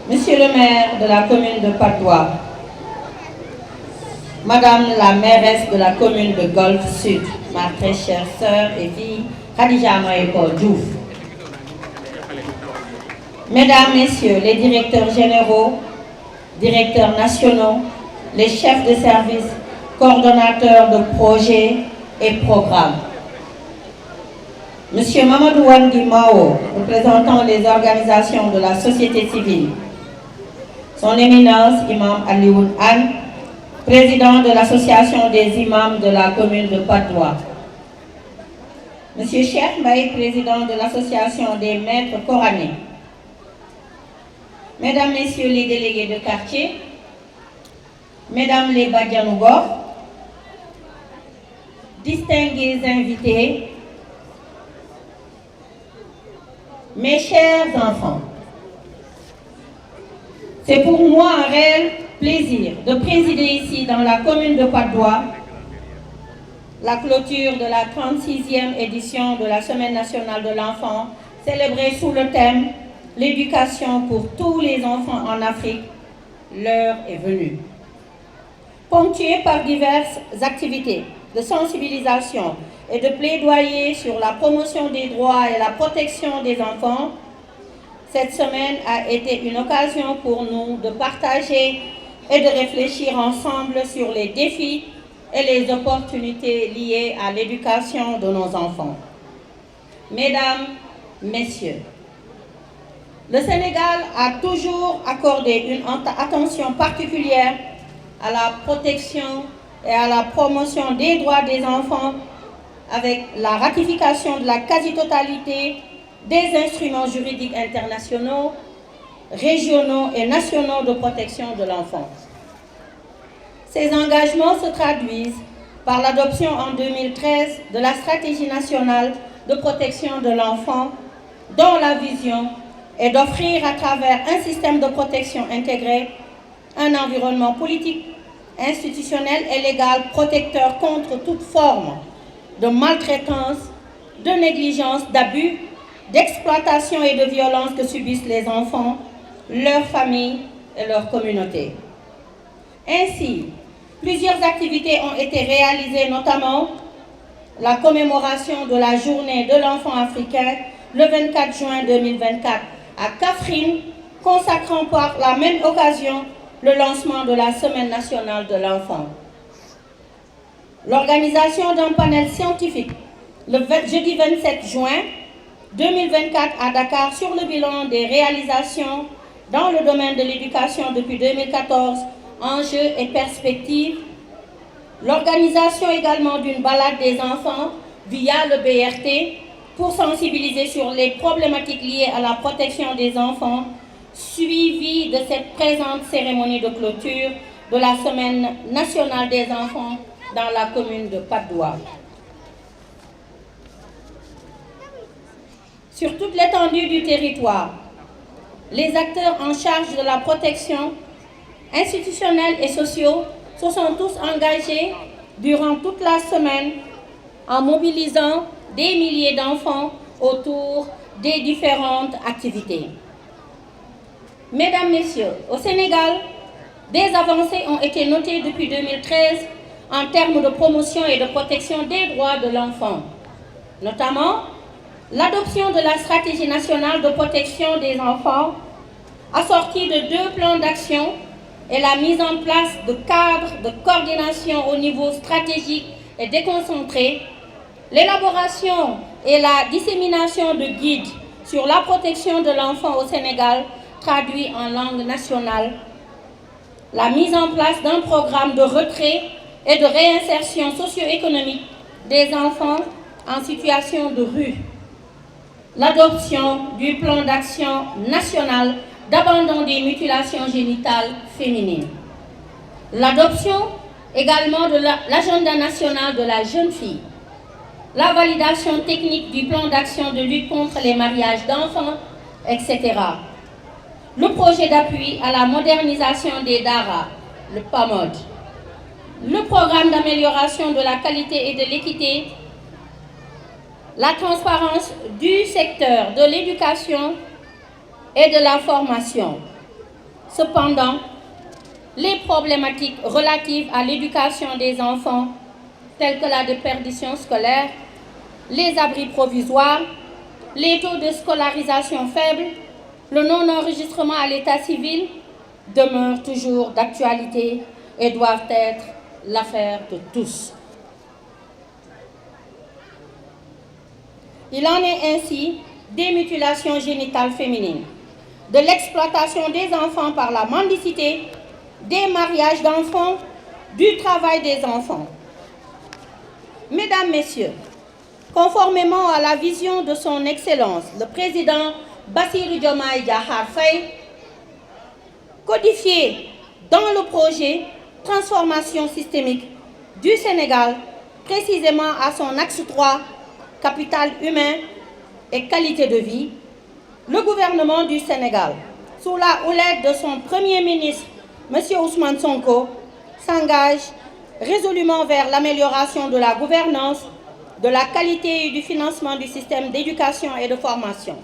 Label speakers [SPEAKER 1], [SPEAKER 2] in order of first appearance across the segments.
[SPEAKER 1] Monsieur le maire de la commune de Patte d'Oie, Madame la mairesse de la commune de Golfe Sud, ma très chère sœur et fille, Khadija Mahécor Diouf, Mesdames, Messieurs les directeurs généraux, directeurs nationaux, les chefs de service, coordonnateurs de projets et programmes, Monsieur Mamadou Wangui Mao, représentant les organisations de la société civile, Son Éminence Imam Alioune Anne, président de l'association des imams de la commune de Patte d'Oie, Monsieur Cheikh Mbaye, président de l'association des maîtres coraniques, Mesdames, Messieurs les délégués de quartier, Mesdames les Badianougor, distingués invités, mes chers enfants, c'est pour moi un réel plaisir de présider ici dans la commune de Patte d'Oie la clôture de la 36e édition de la Semaine nationale de l'enfant, célébrée sous le thème « L'éducation pour tous les enfants en Afrique, l'heure est venue ». Ponctuée par diverses activités de sensibilisation et de plaidoyer sur la promotion des droits et la protection des enfants, cette semaine a été une occasion pour nous de partager et de réfléchir ensemble sur les défis et les opportunités liées à l'éducation de nos enfants. Mesdames, Messieurs, le Sénégal a toujours accordé une attention particulière à la protection et à la promotion des droits des enfants avec la ratification de la quasi-totalité des instruments juridiques internationaux, régionaux et nationaux de protection de l'enfant. Ces engagements se traduisent par l'adoption en 2013 de la stratégie nationale de protection de l'enfant, dont la vision est d'offrir à travers un système de protection intégré un environnement politique, institutionnel et légal protecteur contre toute forme de maltraitance, de négligence, d'abus, d'exploitation et de violence que subissent les enfants, leurs familles et leurs communautés. Ainsi, plusieurs activités ont été réalisées, notamment la commémoration de la journée de l'enfant africain le 24 juin 2024 à Kaffrine, consacrant par la même occasion le lancement de la Semaine nationale de l'enfant. L'organisation d'un panel scientifique le jeudi 27 juin 2024 à Dakar sur le bilan des réalisations dans le domaine de l'éducation depuis 2014, enjeux et perspectives. L'organisation également d'une balade des enfants via le BRT pour sensibiliser sur les problématiques liées à la protection des enfants, suivi de cette présente cérémonie de clôture de la Semaine nationale des enfants dans la commune de Patte d'Oie. Sur toute l'étendue du territoire, les acteurs en charge de la protection institutionnelle et sociaux se sont tous engagés durant toute la semaine en mobilisant des milliers d'enfants autour des différentes activités. Mesdames, Messieurs, au Sénégal, des avancées ont été notées depuis 2013 en termes de promotion et de protection des droits de l'enfant, notamment l'adoption de la stratégie nationale de protection des enfants, assortie de 2 plans d'action et la mise en place de cadres de coordination au niveau stratégique et déconcentré, l'élaboration et la dissémination de guides sur la protection de l'enfant au Sénégal traduit en langue nationale, la mise en place d'un programme de retrait et de réinsertion socio-économique des enfants en situation de rue, l'adoption du plan d'action national d'abandon des mutilations génitales féminines, l'adoption également de l'agenda national de la jeune fille, la validation technique du plan d'action de lutte contre les mariages d'enfants, etc. Le projet d'appui à la modernisation des DARA, le PAMOD, le programme d'amélioration de la qualité et de l'équité, la transparence du secteur de l'éducation et de la formation, Cependant, les problématiques relatives à l'éducation des enfants, telles que la déperdition scolaire, les abris provisoires, les taux de scolarisation faibles, le non-enregistrement à l'état civil, demeurent toujours d'actualité et doivent être l'affaire de tous. Il en est ainsi des mutilations génitales féminines, de l'exploitation des enfants par la mendicité, des mariages d'enfants, du travail des enfants. Mesdames, Messieurs, conformément à la vision de son Excellence, le président Bassirou Diomaye Diakhar Faye, codifié dans le projet Transformation systémique du Sénégal, précisément à son axe 3, capital humain et qualité de vie, le gouvernement du Sénégal, sous la houlette de son Premier ministre, M. Ousmane Sonko, s'engage résolument vers l'amélioration de la gouvernance, de la qualité et du financement du système d'éducation et de formation.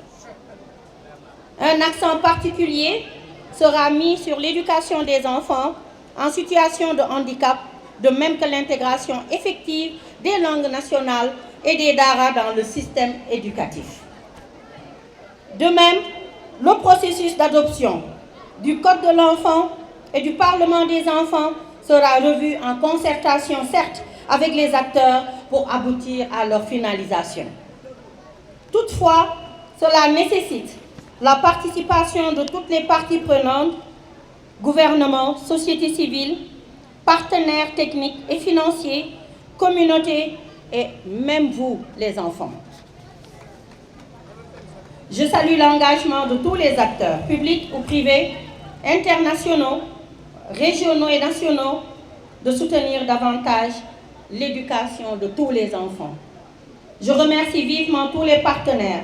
[SPEAKER 1] Un accent particulier sera mis sur l'éducation des enfants en situation de handicap, de même que l'intégration effective des langues nationales et des daara dans le système éducatif. De même, le processus d'adoption du Code de l'enfant et du Parlement des enfants sera revu en concertation, certes, avec les acteurs pour aboutir à leur finalisation. Toutefois, cela nécessite la participation de toutes les parties prenantes, gouvernement, société civile, partenaires techniques et financiers, communautés et même vous, les enfants. Je salue l'engagement de tous les acteurs, publics ou privés, internationaux, régionaux et nationaux, de soutenir davantage l'éducation de tous les enfants. Je remercie vivement tous les partenaires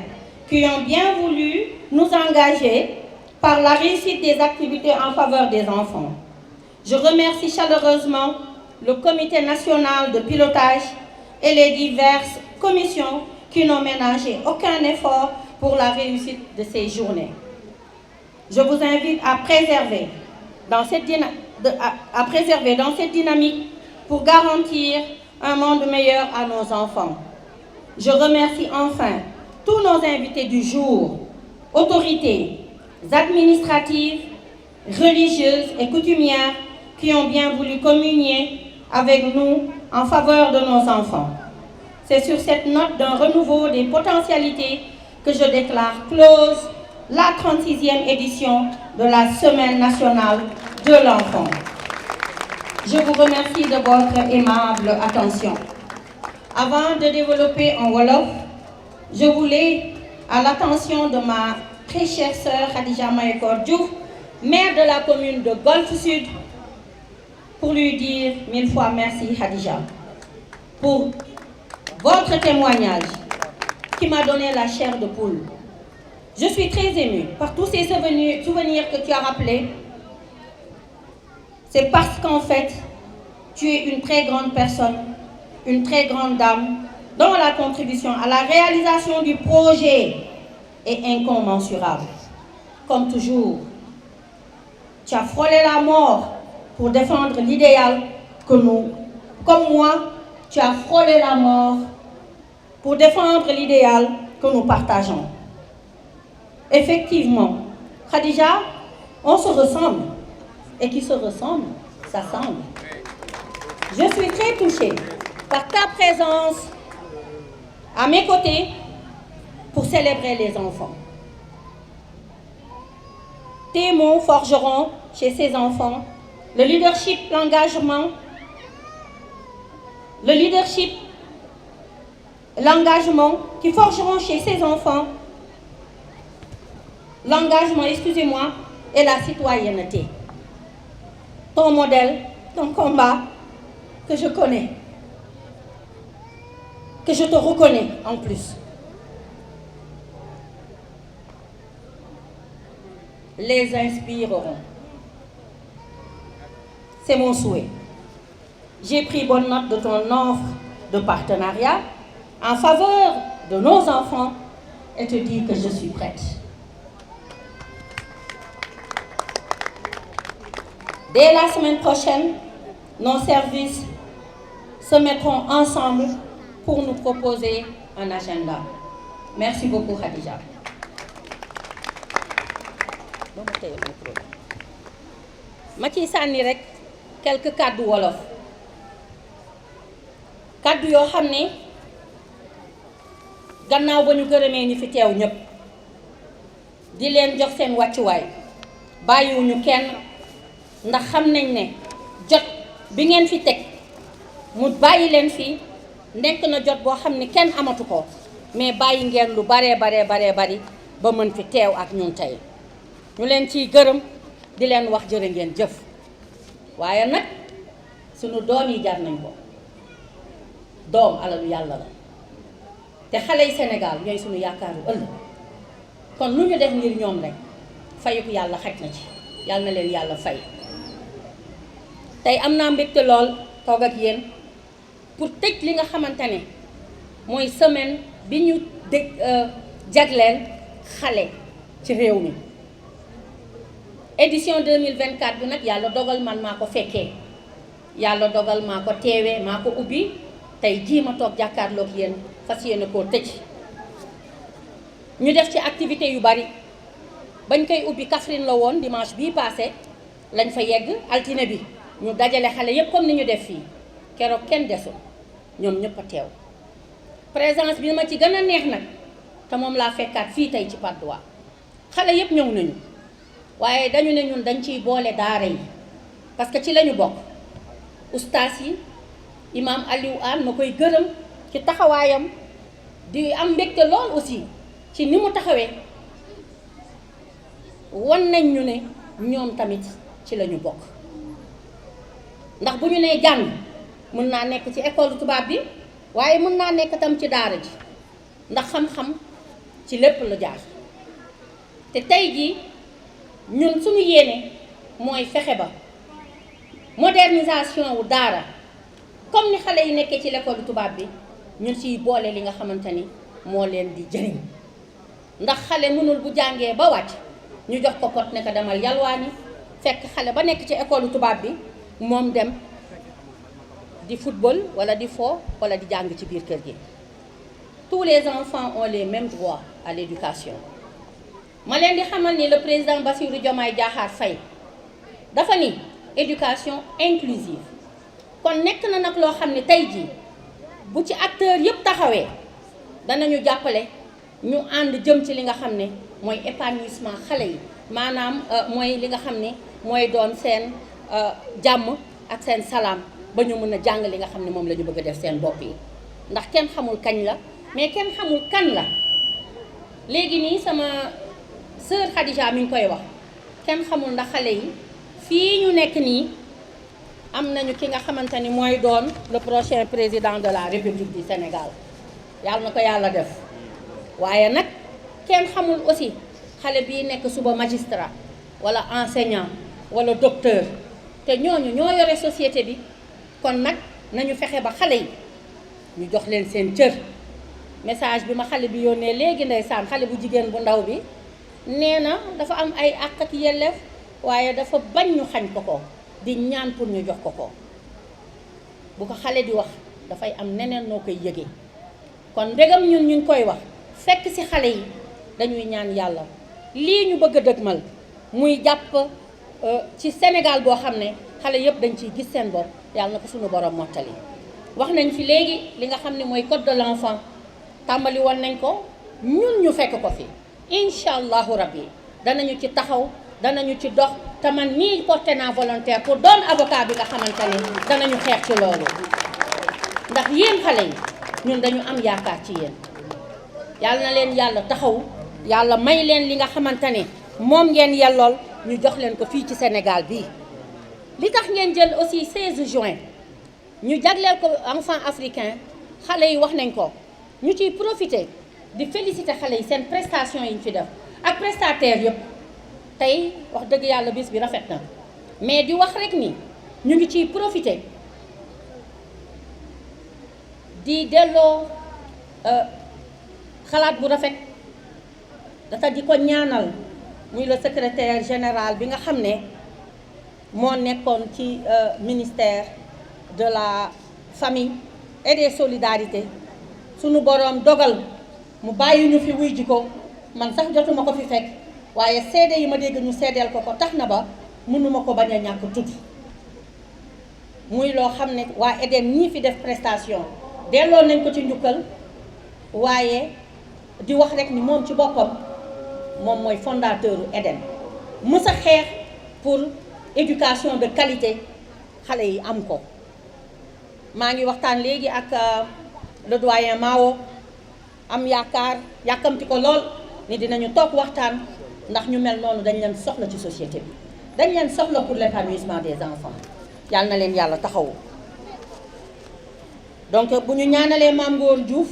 [SPEAKER 1] qui ont bien voulu nous engager par la réussite des activités en faveur des enfants. Je remercie chaleureusement le Comité national de pilotage et les diverses commissions qui n'ont ménagé aucun effort pour la réussite de ces journées. Je vous invite à préserver dans cette dynamique pour garantir un monde meilleur à nos enfants. Je remercie enfin tous nos invités du jour, autorités administratives, religieuses et coutumières qui ont bien voulu communier avec nous en faveur de nos enfants. C'est sur cette note d'un renouveau des potentialités que je déclare close la 36e édition de la Semaine nationale de l'enfant. Je vous remercie de votre aimable attention. Avant de développer en Wolof, je voulais, à l'attention de ma très chère sœur Khadija Mayekor Diouf, maire de la commune de Golfe Sud, pour lui dire 1000 fois merci Khadija, pour votre témoignage qui m'a donné la chair de poule. Je suis très émue par tous ces souvenirs que tu as rappelés. C'est parce qu'en fait, tu es une très grande personne, une très grande dame, dont la contribution à la réalisation du projet est incommensurable. Comme toujours, tu as frôlé la mort pour défendre l'idéal que nous, comme moi, tu as frôlé la mort pour défendre l'idéal que nous partageons. Effectivement, Khadija, on se ressemble. Et qui se ressemble, s'assemble. Je suis très touchée par ta présence à mes côtés pour célébrer les enfants. Tes mots forgeront chez ces enfants le leadership, l'engagement, qui forgeront chez ces enfants l'engagement, et la citoyenneté. Ton modèle, ton combat que je connais, que je te reconnais en plus. Les inspireront. C'est mon souhait. J'ai pris bonne note de ton offre de partenariat en faveur de nos enfants et te dis que je suis prête. Dès la semaine prochaine, nos services se mettront ensemble pour nous proposer un agenda. Merci beaucoup, Khadija. ma ciy sànni rek quelques kàddu wolof kàddu yoo xam ne gannaaw ba ñu gërëmee ñi fi teew ñépp di leen jox seen wàccuwaay bàyyiwuñu kenn ndax xam nañ ne jot bi ngeen fi teg mu bàyyi leen fi nekk na jot boo xam ne kenn amatu ko mais bàyyi ngeen lu baree bari ba mën fi teew ak ñun tey ñu leen ciy gërëm di leen wax jërë ngeen jëf waaye nag sunu doom yi jar nañ ko doom alalu yàlla la te xale yi Sénégal ñooy sunu yaakaaru ëllëg kon lu ñu def ngir ñoom rek fayuko yàlla xaj na ci yàlla na leen yàlla fay tey am naa mbégte lool toog ak yéen pour tëj li nga xamante ne mooy semaine bi ñu jagleel xale ci réew mi édition 2024 bi nag yàlla dogal man maa ko fekkee yàlla dogal maa ko teewee maa ko ubbi tey jii ma toog jàkkaarloog yéen fas yéene koo tëj ñu def ci activité yu bari bañ koy ubbi Kaffrine la woon dimanche bii passé lañ fa yegg altine bi ñu dajale xale yépp comme ni ñu def fii keroog kenn desul ñoom ñëpp a teew présence bi ma ci gën a neex nag te moom laa fekkaat fii tey ci Patte d'Oie xale yépp ñëw nañu waaye dañu ne ñun dañ ciy boole daara yi parce que ci lañu bokk ustaas yi imam Aliou Anne ma koy gërëm ci taxawaayam di am mbégte lool aussi ci ni mu taxawee wan nañ ñu ne ñoom tamit ci lañu bokk ndax bu ñu nee jàng mën naa nekk ci école tubaab bi waaye mën naa nekk tam ci daara ji ndax xam-xam ci lépp la jaar te tey jii ñun suñu yéene mooy fexe ba modernisation wu daara comme ni xale yi nekkee ci l'école tubaab bi ñun ciy boole li nga xamante ni moo leen di jëriñ ndax xale mënul bu jàngee ba wàcc ñu jox ko pot ne ko demal yalwaani fekk xale ba nekk ci école tubaab bi moom dem di football wala di fo wala di jàng ci biir kër gi. Tous les enfants ont les mêmes droits à l'éducation. ma leen di xamal ni le président Bassirou Diomaye Diakhar Faye dafa ni éducation inclusive kon nekk na nag loo xam ne tey jii bu ci acteurs yëpp taxawee danañu jàppale ñu ànd jëm ci li nga xam ne mooy épanouissement xale yi maanaam mooy li nga xam ne mooy doon seen jàmm ak seen salaam ba ñu mën a jàng li nga xam ne moom la ñu bëgg a def seen bopp yi ndax kenn xamul kañ la mais kenn xamul kan la léegi nii sama sœur Khadija mi ngi koy wax kenn xamul ndax xale yi fii ñu nekk nii am nañu ki nga xamante ni mooy doon le prochain président de la République du Sénégal yàlla na ko yàlla def waaye nag kenn xamul aussi xale bii nekk suba magistrat wala enseignant wala docteur te ñooñu ñoo yore société bi kon nag nañu fexe ba xale yi ñu jox leen seen cër message bi ma xale bi yónnee léegi ndeysaan xale bu jigéen bu ndaw bi nee na dafa am ay àq ak yelleef waaye dafa bañ ñu xañ ko ko di ñaan pour ñu jox ko ko bu ko xale di wax dafay am neneen noo koy yëgee kon ndegam ñun ñu ngi koy wax fekk ci xale yi dañuy ñaan yàlla lii ñu bëgg a dëgmal muy jàpp ci Sénégal boo xam ne xale yëpp dañ ciy gis seen bopp yàlla na ko suñu borom mottali wax nañ fi léegi li nga xam ne mooy code de l'enfant tàmbali woon nañ ko ñun ñu fekk ko fi incha allahu rabbi danañu ci taxaw danañu ci dox te man nii porté naa volontaire pour doon avocat bi nga xamante ne danañu xeex ci loolu ndax yéen xale yi ñun dañu am yaakaar ci yéen yàlla na leen yàlla taxaw yàlla may leen li nga xamante ne moom ngeen yellool ñu jox leen ko fii ci Sénégal bii li tax ngeen jël aussi 16 juin ñu jagleel ko enfant africain xale yi wax nañ ko ñu ciy profité di féliciter xale yi seen prestation yi ñu fi def ak prestataire yëpp tey wax dëgg yàlla bis bi rafet na mais di wax rek ni ñu ngi ciy profité di delloo xalaat bu rafet dafa di ko ñaanal muy le secrétaire général bi nga xam ne moo nekkoon ci ministère de la famille et des solidarités sunu boroom dogal mu bàyyi ñu fi wuy ji ko man sax jotuma ko fi fekk waaye seede yi ma dégg ñu seedeel ko tax na ba mënuma ko bañ a ñàkk tudd muy loo xam ne waa Eden ñii fi def prestation delloo nañ ko ci njukkal waaye di wax rek ni moom ci boppam moom mooy fondateur u Eden mës a xeex pour éducation de qualité xale yi am ko. maa ngi waxtaan léegi ak le doyen Mao am yaakaar yàkkamti ko lool ni dinañu toog waxtaan ndax ñu mel noonu dañ leen soxla ci société bi dañ leen soxla pour l'épanouissement des enfants yàlla na leen yàlla taxawu. donc bu ñu ñaanalee Mame Ngor Diouf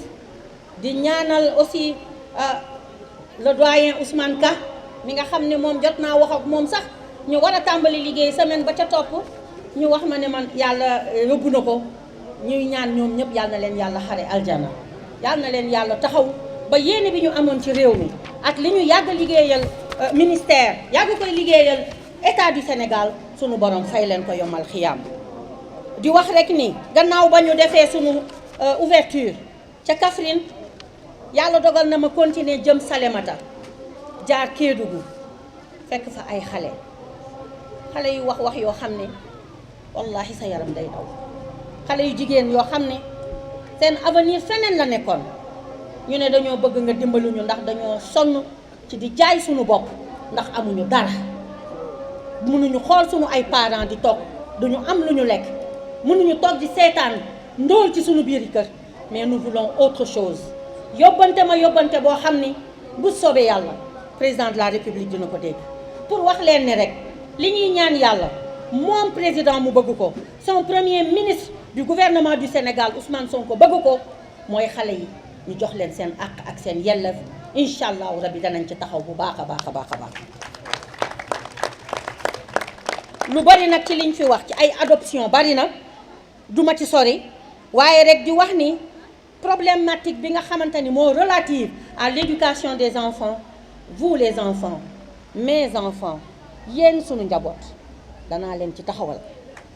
[SPEAKER 1] di ñaanal aussi le doyen Ousmane Ka mi nga xam ne moom jot naa wax ak moom sax ñu war a tàmbali liggéey semaine ba ca topp ñu wax ma ne man yàlla yóbbu na ko ñuy ñaan ñoom ñëpp yàlla na leen yàlla xare aljana yàlla na leen yàlla taxaw ba yéene bi ñu amoon ci réew mi ak li ñu yàgg liggéeyal ministère yàgg koy liggéeyal état du Sénégal sunu borom fay leen ko yomal xiyaam. di wax rek ni gannaaw ba ñu defee sunu ouverture ca Kaffrine yàlla dogal na ma continuer jëm Salémata jaar Kédougou fekk fa ay xale yu wax yoo xam ne wallahi sa yaram day daw xale yu jigéen yoo xam ne seen avenir feneen la nekkoon ñu ne dañoo bëgg nga dimbaluñu ndax dañoo sonn ci di jaay sunu bopp ndax amuñu dara mënuñu xool sunu ay parents di toog duñu am lu ñu lekk mënuñu toog di seetaan ndóol ci sunu biir kër mais nous voulons autre chose yóbbante boo xam ni bu soobee yàlla président de la république dina ko dégg pour wax leen ni rek li ñuy ñaan yàlla moom président mu bëgg ko son premier ministre du gouvernement du Sénégal Ousmane Sonko bëgg ko mooy xale yi ñu jox leen seen àq ak seen yelleef incha allahu rabi danañ ci taxaw bu baax a baax a baax a baax. lu bari nag ci liñ fi wax ci ay adoption bari na duma ci sori waaye rek di wax ni problématique bi nga xamante ni moo relative à l'éducation des enfants vous les enfants mes enfants yéen sunu njaboot danaa leen ci taxawal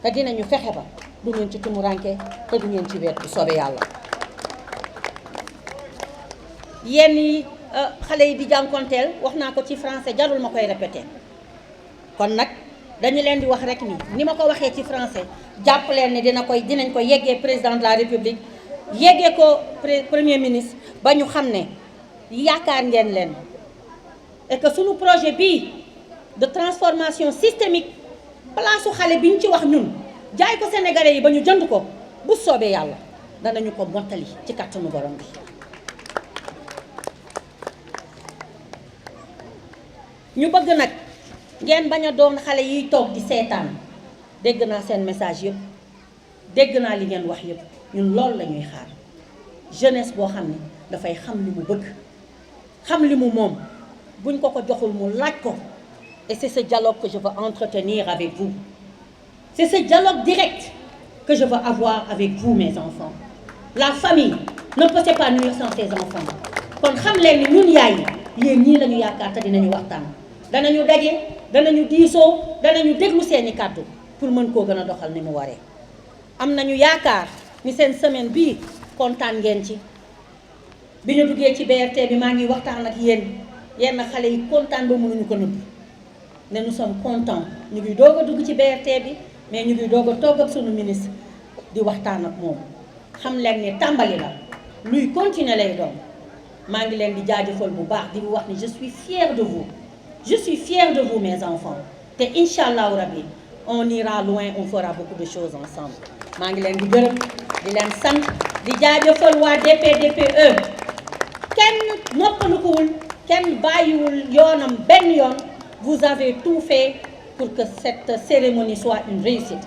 [SPEAKER 1] te dinañu fexe ba du ngeen ci tumuranke te du ngeen ci weet bu soobee yàlla. yenn yi xale yi di jànkonteel wax naa ko ci français jarul ma koy répéter kon nag dañu leen di wax rek ni ma ko waxee ci français jàpp leen ne dinañ ko yeggee président de la république yeggee ko premier ministre ba ñu xam ne yaakaar ngeen leen et que sunu projet bii de transformation systémique place su xale bi ñu ci wax ñun jaay ko sénégalais yi ba ñu jënd ko bu soobee yàlla danañu ko mottali ci kàttanu borom bi. ñu bëgg nag ngeen bañ a doon xale yiy toog di seetaan dégg naa seen message yëpp dégg naa li ngeen wax yëpp ñun loolu la ñuy xaar jeunesse boo xam ne dafay xam li mu bëgg xam li mu moom buñ ko joxul mu laaj ko. Et c'est ce dialogue que je veux entretenir avec vous. C'est ce dialogue direct que je veux avoir avec vous, mes enfants. La famille ne peut s'épanouir sans ses enfants. kon xam leen ni ñun yaay yéen ñii la ñu yaakaar te dinañu waxtaan danañu daje danañu diisoo danañu déglu seeni kàddu pour mën koo gën a doxal ni mu waree. am nañu yaakaar ni seen semaine bii kontaan ngeen ci bi ñu duggee ci BRT bi maa ngi waxtaan ak yéen yenn xale yi kontaan ba mënuñu ko nëbb. ne nous sommes contents ñu ngi doog a dugg ci BRT bi mais ñu ngi doog a toog ak sunu ministre di waxtaan ak moom xam leen ne tàmbali la luy continuer lay doon maa ngi leen di jaajëfal bu baax di wax ni je suis fière de vous mes enfants te incha allahu rabbi on ira loin on fera beaucoup de choses ensemble maa ngi leen di gërëm di leen sant di jaajëfal waa DPDPE kenn noppalukuwul kenn bàyyiwul yoonam benn yoon. Vous avez tout fait pour que cette cérémonie soit une réussite.